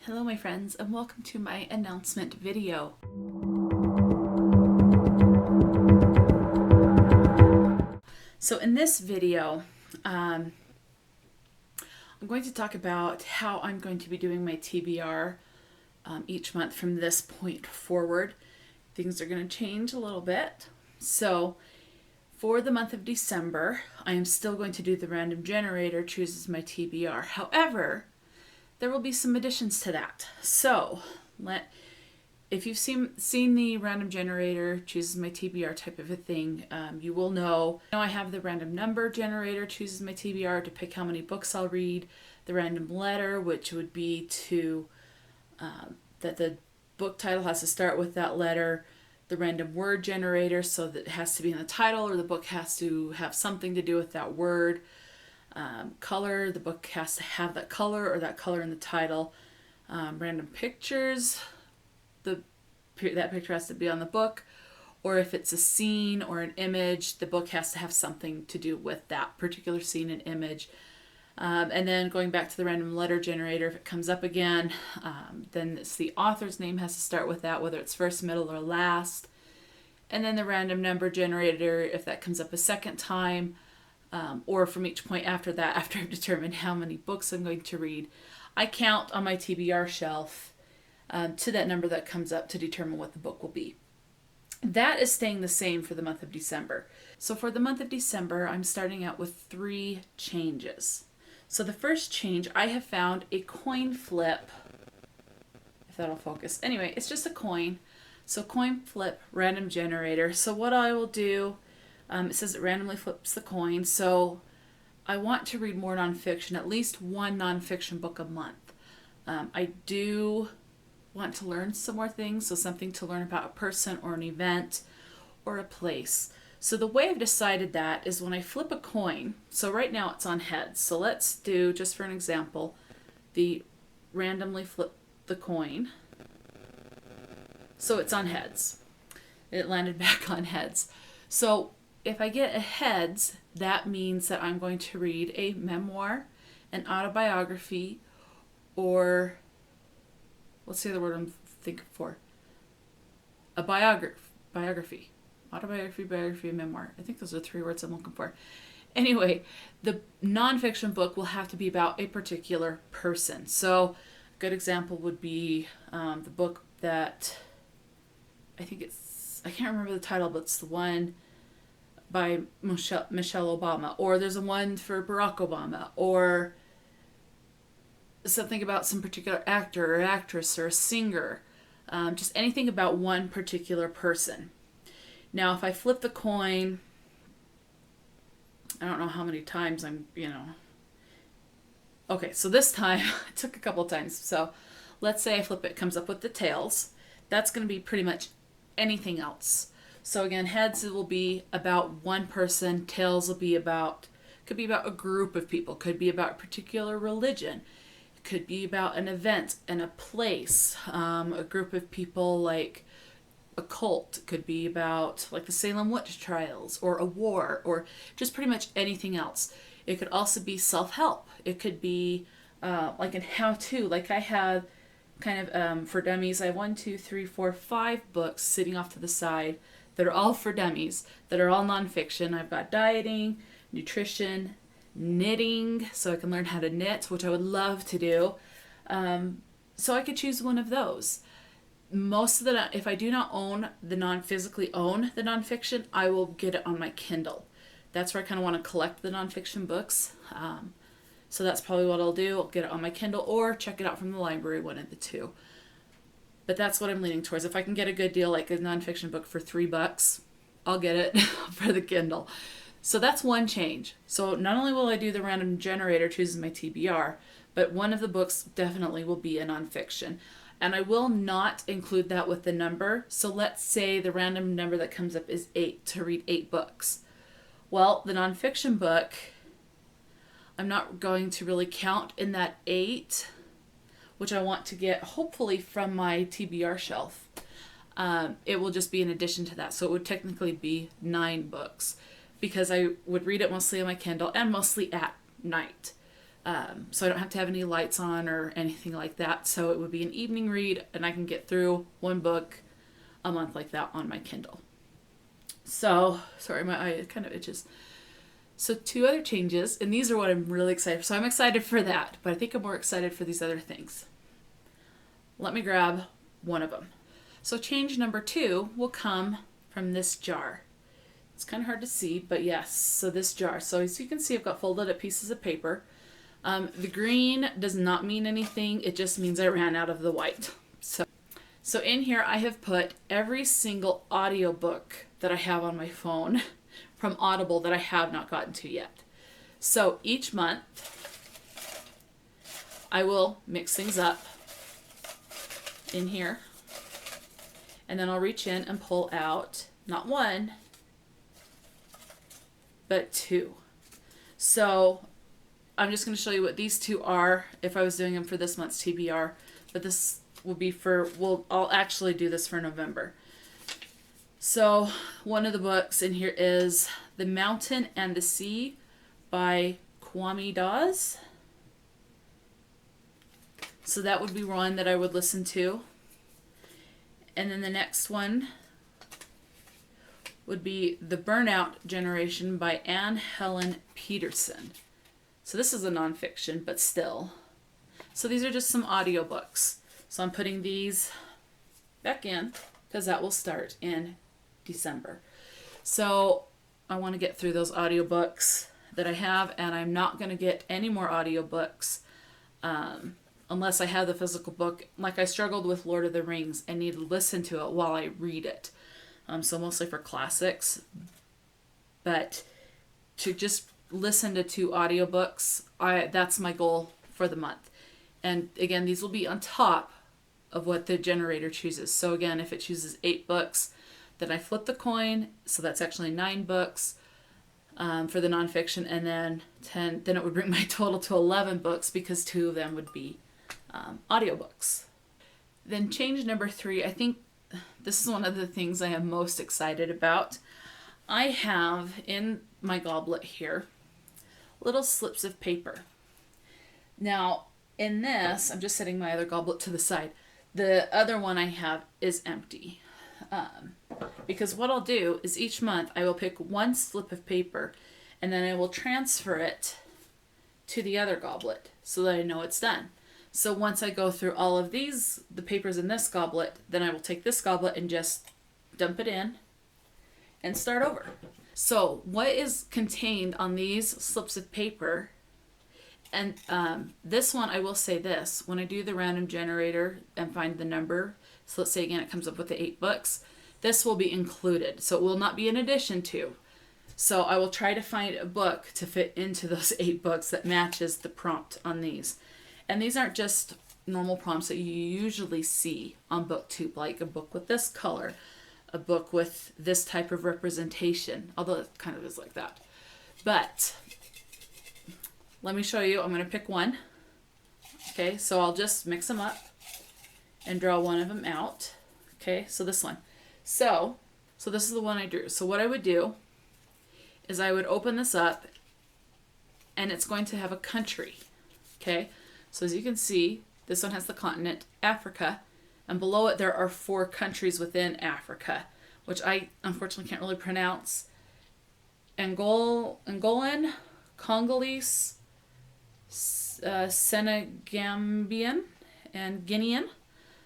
Hello my friends, and welcome to my announcement video. So in this video, I'm going to talk about how I'm going to be doing my TBR each month from this point forward. Things are going to change a little bit. So for the month of December, I am still going to do the random generator chooses my TBR. However, there will be some additions to that. So if you've seen the random generator chooses my TBR type of a thing, you will know. Now I have the random number generator chooses my TBR to pick how many books I'll read. The random letter, which would be to that the book title has to start with that letter. The random word generator, so that it has to be in the title or the book has to have something to do with that word. Color, the book has to have that color or that color in the title. Random pictures, that picture has to be on the book, or if it's a scene or an image, the book has to have something to do with that particular scene and image. And then going back to the random letter generator, if it comes up again, then it's the author's name has to start with that, whether it's first, middle, or last. And then the random number generator, if that comes up a second time, or from each point after that, after I've determined how many books I'm going to read, I count on my TBR shelf to that number that comes up to determine what the book will be. That is staying the same for the month of December. So for the month of December, I'm starting out with 3 changes. So the first change, I have found a coin flip, if that'll focus. Anyway, it's just a coin. So coin flip random generator. So what I will do, it says it randomly flips the coin. So I want to read more nonfiction, at least one nonfiction book a month. I do want to learn some more things, so something to learn about a person or an event or a place. So the way I've decided that is when I flip a coin, so right now it's on heads. So let's do, just for an example, the randomly flip the coin. So it's on heads. It landed back on heads. So if I get a heads, that means that I'm going to read a memoir, an autobiography, or what's the other word I'm thinking for? A biography. Autobiography, biography, and memoir. I think those are 3 words I'm looking for. Anyway, the nonfiction book will have to be about a particular person. So a good example would be the book that, I can't remember the title, but it's the one by Michelle Obama, or there's a one for Barack Obama, or something about some particular actor or actress or a singer, just anything about one particular person. Now, if I flip the coin, I don't know how many times Okay, so this time, it took a couple times. So let's say I flip it, comes up with the tails. That's going to be pretty much anything else. So again, heads, it will be about one person. Tails will be could be about a group of people. Could be about a particular religion. It could be about an event and a place. A group of people, like a cult. It could be about like the Salem witch trials or a war or just pretty much anything else. It could also be self-help. It could be like a how-to. Like I have kind of for dummies, I have 1, 2, 3, 4, 5 books sitting off to the side that are all for dummies, that are all nonfiction. I've got dieting, nutrition, knitting, so I can learn how to knit, which I would love to do. So I could choose one of those. Most of if I do not physically own the nonfiction, I will get it on my Kindle. That's where I kind of want to collect the nonfiction books. So that's probably what I'll do. I'll get it on my Kindle or check it out from the library, one of the two. But that's what I'm leaning towards. If I can get a good deal, like a nonfiction book for $3, I'll get it for the Kindle. So that's one change. So not only will I do the random generator chooses my TBR, but one of the books definitely will be a nonfiction. And I will not include that with the number. So let's say the random number that comes up is 8, to read 8 books. Well, the nonfiction book, I'm not going to really count in that 8, which I want to get hopefully from my TBR shelf. It will just be in addition to that. So it would technically be 9 books because I would read it mostly on my Kindle and mostly at night. So I don't have to have any lights on or anything like that. So it would be an evening read, and I can get through one book a month like that on my Kindle. So, sorry, my eye kind of itches. So 2 other changes, and these are what I'm really excited for. So I'm excited for that, but I think I'm more excited for these other things. Let me grab one of them. So change number 2 will come from this jar. It's kind of hard to see, but yes, so this jar. So as you can see, I've got folded up pieces of paper. The green does not mean anything. It just means I ran out of the white. So in here I have put every single audiobook that I have on my phone from Audible that I have not gotten to yet. So each month I will mix things up in here, and then I'll reach in and pull out not 1, but 2. So I'm just going to show you what these 2 are if I was doing them for this month's TBR, but this will be for, I'll actually do this for November. So one of the books in here is The Mountain and the Sea by Kwame Dawes. So that would be one that I would listen to. And then the next one would be The Burnout Generation by Anne Helen Peterson. So this is a nonfiction, but still. So these are just some audiobooks. So I'm putting these back in because that will start in December. So I want to get through those audiobooks that I have, and I'm not going to get any more audiobooks unless I have the physical book. Like I struggled with Lord of the Rings and need to listen to it while I read it. So mostly for classics. But to just listen to 2 audiobooks, that's my goal for the month. And again, these will be on top of what the generator chooses. So again, if it chooses 8 books, then I flip the coin. So that's actually 9 books for the nonfiction, and then 10. Then it would bring my total to 11 books because 2 of them would be audiobooks. Then change number 3. I think this is one of the things I am most excited about. I have in my goblet here little slips of paper. Now, in this, I'm just setting my other goblet to the side. The other one I have is empty. Because what I'll do is each month I will pick 1 slip of paper, and then I will transfer it to the other goblet so that I know it's done. So once I go through all of these, the papers in this goblet, then I will take this goblet and just dump it in and start over. So what is contained on these slips of paper, and this one, I will say this, when I do the random generator and find the number, so let's say again it comes up with the 8 books, this will be included. So it will not be in addition to. So I will try to find a book to fit into those 8 books that matches the prompt on these. And these aren't just normal prompts that you usually see on BookTube, like a book with this color, a book with this type of representation, although it kind of is like that. But let me show you. I'm going to pick one. Okay, so I'll just mix them up and draw one of them out. Okay, so this one. So this is the one I drew. So what I would do is I would open this up, and it's going to have a country. Okay, so as you can see, this one has the continent Africa, and below it there are 4 countries within Africa, which I unfortunately can't really pronounce. Angolan, Congolese, Senegambian, and Guinean.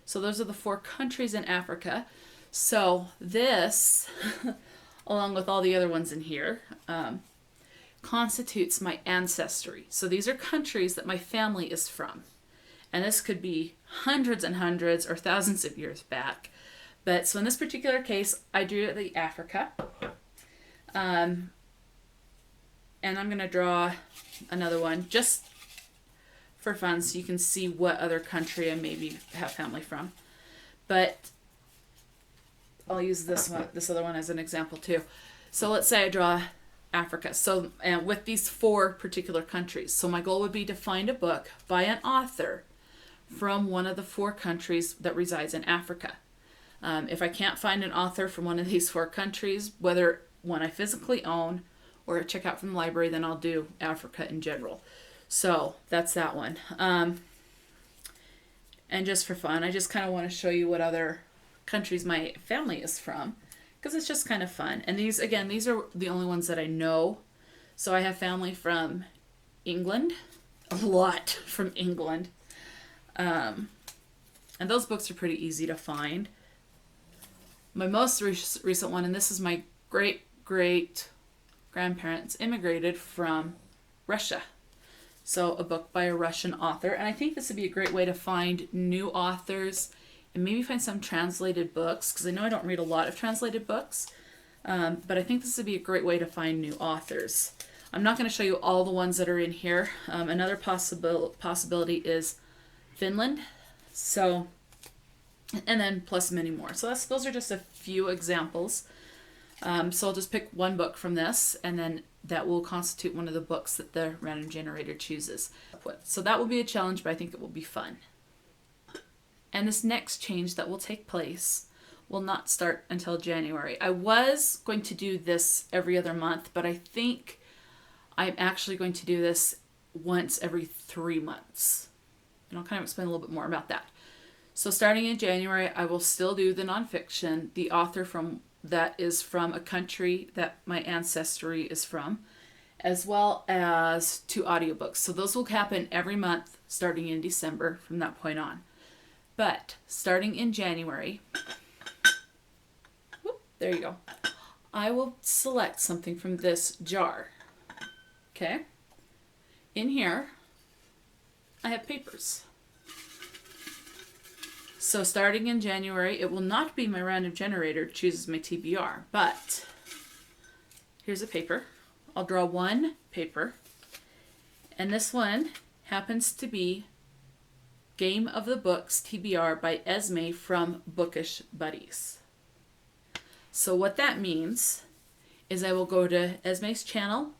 So those are the 4 countries in Africa. So this, along with all the other ones in here, constitutes my ancestry. So these are countries that my family is from. And this could be hundreds and hundreds or thousands of years back. But so in this particular case, I drew the Africa. And I'm going to draw another one just for fun so you can see what other country I maybe have family from. But I'll use this other one as an example too. So let's say I draw Africa. So and with these 4 particular countries. So my goal would be to find a book by an author from one of the 4 countries that resides in Africa. If I can't find an author from one of these 4 countries, whether one I physically own or check out from the library, then I'll do Africa in general. So that's that one. And just for fun, I just kind of want to show you what other countries my family is from, because it's just kind of fun. And these, again, these are the only ones that I know. So I have family from England, a lot from England. And those books are pretty easy to find. My most recent one, and this is my great grandparents immigrated from Russia. So a book by a Russian author. And I think this would be a great way to find new authors and maybe find some translated books, because I know I don't read a lot of translated books. But I think this would be a great way to find new authors. I'm not going to show you all the ones that are in here. Another possibility is Finland. So, and then plus many more. So those are just a few examples. So I'll just pick one book from this, and then that will constitute one of the books that the random generator chooses. So that will be a challenge, but I think it will be fun. And this next change that will take place will not start until January. I was going to do this every other month, but I think I'm actually going to do this once every 3 months. And I'll kind of explain a little bit more about that. So starting in January, I will still do the nonfiction. The author that is from a country that my ancestry is from, as well as 2 audiobooks. So those will happen every month starting in December from that point on. But starting in January, there you go, I will select something from this jar. Okay? In here, I have papers. So starting in January, it will not be my random generator chooses my TBR, but here's a paper. I'll draw one paper, and this one happens to be Game of the Books TBR by Esme from Bookish Buddies. So what that means is I will go to Esme's channel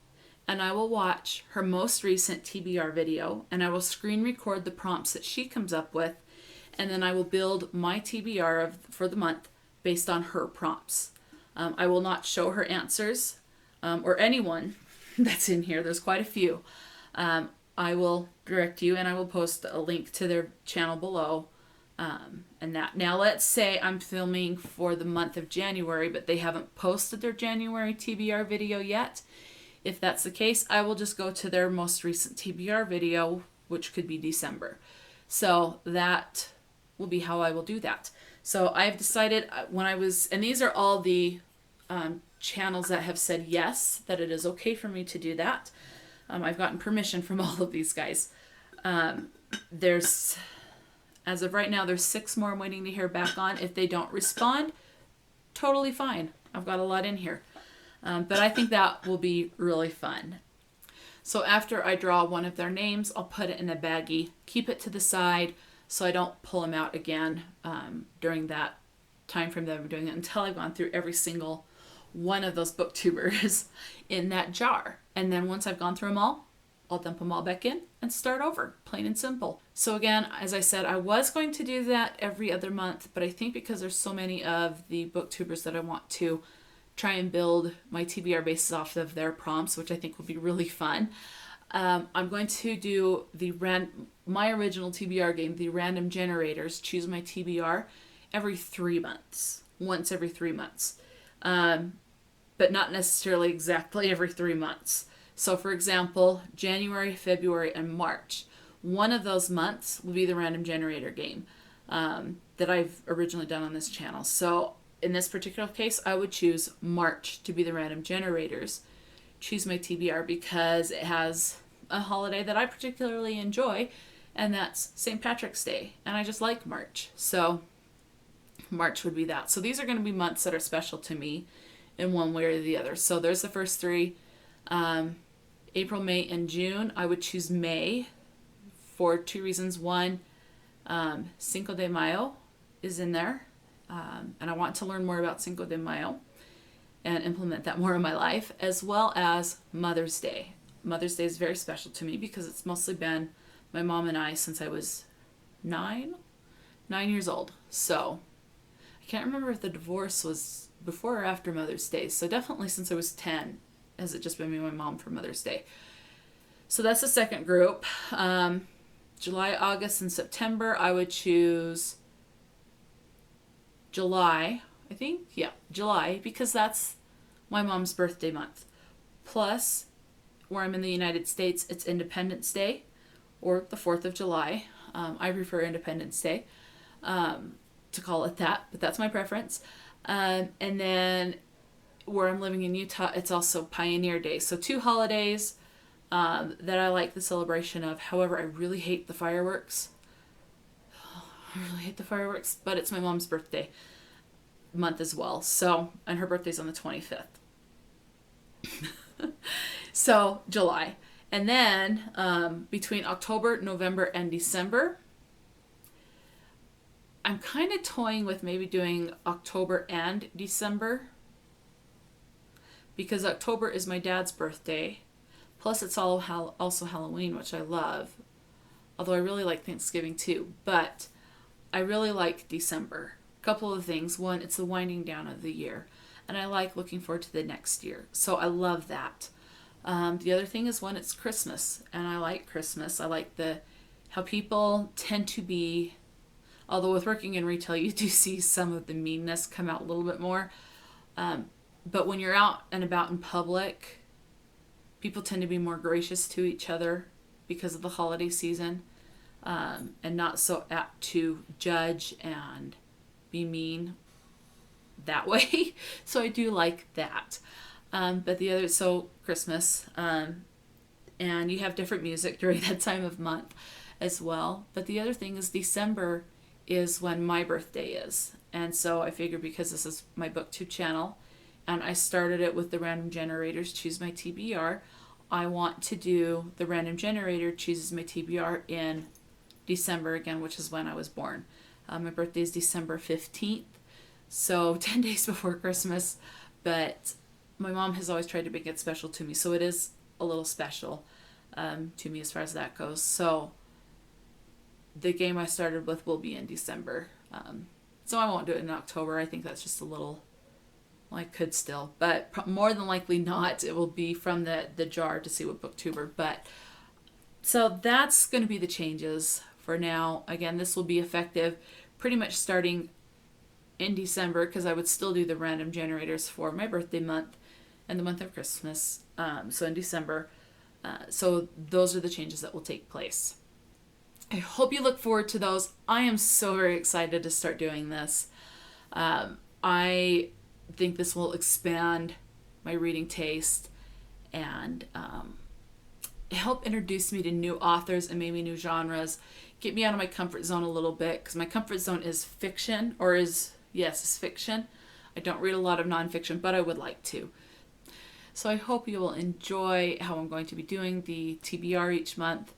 and I will watch her most recent TBR video, and I will screen record the prompts that she comes up with, and then I will build my TBR for the month based on her prompts. I will not show her answers or anyone that's in here. There's quite a few. I will direct you, and I will post a link to their channel below. And that. Now let's say I'm filming for the month of January, but they haven't posted their January TBR video yet. If that's the case, I will just go to their most recent TBR video, which could be December. So that will be how I will do that. So I've decided and these are all the channels that have said yes, that it is okay for me to do that. I've gotten permission from all of these guys. As of right now, there's 6 more I'm waiting to hear back on. If they don't respond, totally fine. I've got a lot in here. But I think that will be really fun. So after I draw one of their names, I'll put it in a baggie, keep it to the side so I don't pull them out again during that time frame that I'm doing it, until I've gone through every single one of those booktubers in that jar. And then once I've gone through them all, I'll dump them all back in and start over, plain and simple. So again, as I said, I was going to do that every other month, but I think because there's so many of the booktubers that I want to try and build my TBR bases off of their prompts, which I think will be really fun. I'm going to do my original TBR game, the random generators, choose my TBR every 3 months, once every 3 months, but not necessarily exactly every 3 months. So for example, January, February, and March, one of those months will be the random generator game that I've originally done on this channel. So in this particular case, I would choose March to be the random generators. Choose my TBR because it has a holiday that I particularly enjoy, and that's St. Patrick's Day. And I just like March. So March would be that. So these are going to be months that are special to me in one way or the other. So there's the first 3. April, May, and June. I would choose May for 2 reasons. One, Cinco de Mayo is in there. And I want to learn more about Cinco de Mayo and implement that more in my life, as well as Mother's Day. Mother's Day is very special to me because it's mostly been my mom and I since I was 9 years old. So I can't remember if the divorce was before or after Mother's Day. So definitely since I was 10, has it just been me and my mom for Mother's Day. So that's the second group. July, August, and September, I would choose July. I think, yeah, July, because that's my mom's birthday month. Plus, where I'm in the United States, it's Independence Day or the 4th of July. I prefer Independence Day to call it that, but that's my preference. And then where I'm living in Utah, it's also Pioneer Day. So two holidays that I like the celebration of. However, I really hate the fireworks. I really hate the fireworks, but it's my mom's birthday month as well. So, and her birthday's on the 25th. So, July. And then between October, November, and December, I'm kind of toying with maybe doing October and December, because October is my dad's birthday. Plus, it's also Halloween, which I love. Although I really like Thanksgiving too. But I really like December. A couple of things. One, it's the winding down of the year. And I like looking forward to the next year. So I love that. The other thing is when it's Christmas. And I like Christmas. I like how people tend to be, although with working in retail, you do see some of the meanness come out a little bit more. But when you're out and about in public, people tend to be more gracious to each other because of the holiday season, and not so apt to judge and be mean that way. So I do like that. But the other, so Christmas, and you have different music during that time of month as well. But the other thing is December is when my birthday is. And so I figured, because this is my BookTube channel, and I started it with the random generators, choose my TBR, I want to do the random generator chooses my TBR in December again, which is when I was born. My birthday is December 15th, so 10 days before Christmas, but my mom has always tried to make it special to me, so it is a little special to me as far as that goes. So the game I started with will be in December. So I won't do it in October. I think that's just a little, well, I could still, but more than likely not. It will be from the jar to see what booktuber. But so that's going to be the changes for now. Again, this will be effective pretty much starting in December, because I would still do the random generators for my birthday month and the month of Christmas. So in December. So those are the changes that will take place. I hope you look forward to those. I am so very excited to start doing this. I think this will expand my reading taste and help introduce me to new authors and maybe new genres. Get me out of my comfort zone a little bit, because my comfort zone is fiction, or is fiction. I don't read a lot of nonfiction, but I would like to. So I hope you will enjoy how I'm going to be doing the TBR each month.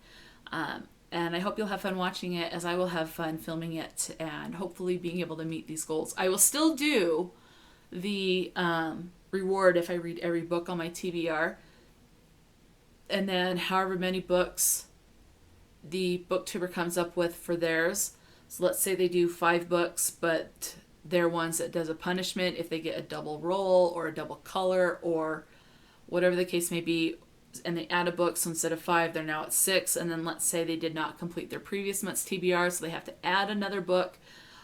And I hope you'll have fun watching it, as I will have fun filming it and hopefully being able to meet these goals. I will still do the reward if I read every book on my TBR. And then however many books the booktuber comes up with for theirs. So let's say they do 5 books, but they're ones that does a punishment if they get a double roll or a double color or whatever the case may be, and they add a book, so instead of 5 they're now at 6, and then let's say they did not complete their previous month's TBR, so they have to add another book.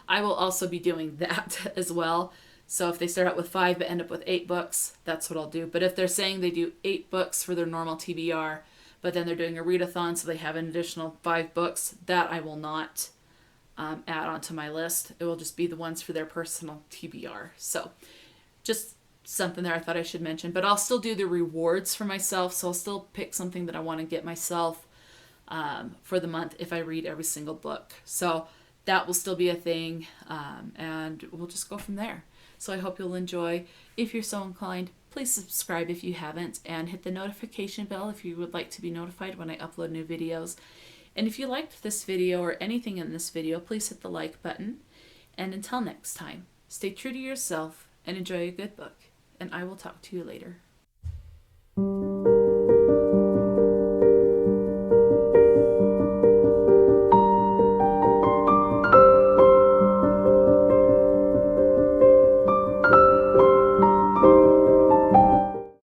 I will also be doing that as well. So if they start out with 5 but end up with 8 books, that's what I'll do. But if they're saying they do 8 books for their normal TBR, but then they're doing a readathon, so they have an additional 5 books, that I will not add onto my list. It will just be the ones for their personal TBR. So just something there I thought I should mention. But I'll still do the rewards for myself, so I'll still pick something that I want to get myself for the month if I read every single book. So that will still be a thing, and we'll just go from there. So I hope you'll enjoy. If you're so inclined, please subscribe if you haven't, and hit the notification bell if you would like to be notified when I upload new videos. And if you liked this video or anything in this video, please hit the like button. And until next time, stay true to yourself and enjoy a good book. And I will talk to you later.